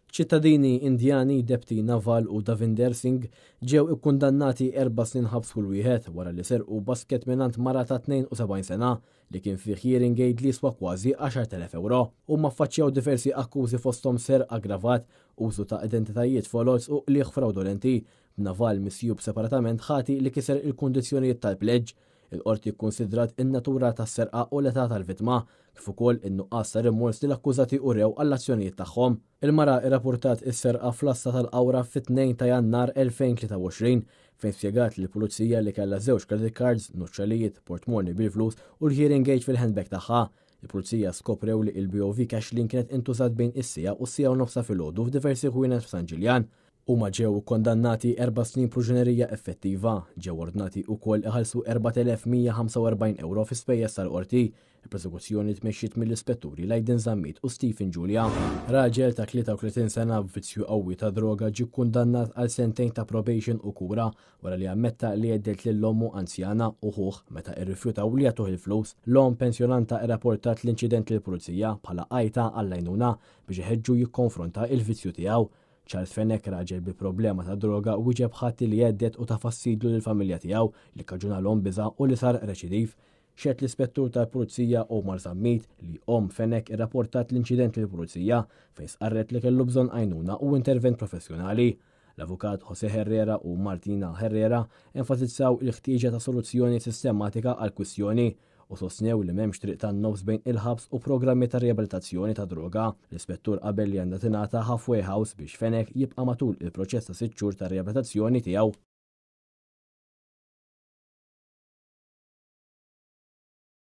ċittadini Indjani Depti Naval u Davinder Singh ġew ikkundannati 4 snin ħabs kull wieħed wara li serqu basket minant mara ta' 72 sena li kien fih hearing aid li jiswa kważi 10,000 euro u maffaċċjaw diversi akkużi fosthom ser aggravat, użu ta' identitajiet folots u liħ fraudolenti b'Naval misjub separatament ħati li kiser il-kundizzjonijiet tal-pledġ. Il-qorti kkunsidrat in-natura tas-serqa u l-età tal-vittma kif ukoll in-nuqqas ta' rimmors li l-akkużati urew għall-azzjonijiet tagħhom. Il-mara rrapportat is-serqa fl-Asta tal-Awra fit-2 ta' Jannar 2023 fejn spjegat lill pulizija li kellha żewġ credit cards, nuċċalijiet, portmoney bil-flus u l-hearing aid fil-handbag tagħha. Il-pulizija skoprew li il-BOV cash link kienet intużat bejn is-sija u s-sija u nofsa filgħodu f'diversi ħwienet f'San Ġiljan. Huma ġew kondannati 4 snin proġunerija effettiva, ġew ordnati wkoll iħallsu 4,145 euro fi spejjeż tal-qorti. Il-prosekuzzjoni tmexxiet mill-ispetturi Lajden Zammit u Stephen Giulia. Raġel ta' 33 sena b'vizzju qawwi ta' droga ġie kkundannat għal sentejn ta' probation u kura wara li ammetta li għeddet lill-ommu anzjana u ħuħ meta rrifjutaw li jagħtuh il-flus. L-om pensjonanta rrapportat l-inċident lill-pulizija bħala qajta għall-għajnuna biex iħeġġu jikkonfronta il-vizzju tiegħu. Charles Fenech, raġel bi problema ta' droga, wieġeb ħatti li jeddet u ta' fassidlu lill-familja tiegħu li kkaġunalhom biża' u li sar reċidiv. Xed l-ispettur tal-Pulizija Omar Zammit li Fenech irrapportat l-inċident lill-Pulizija fejn sqarret li kellu bżonn għajnuna u intervent professjonali. L-avukat Jose Herrera u Martina Herrera enfasizzaw il-ħtieġa ta' soluzzjoni sistematika għall-kwistjoni u sostnew li m'hemmx triq tan-nofs bejn il-ħabs u programmi ta' riabilitazzjoni ta' droga. L-ispettur qabel li għandha tingħata halfway house biex Fenech jibqa' matul il-proċess ta' 6 xhur ta' riabilitazzjoni tiegħu.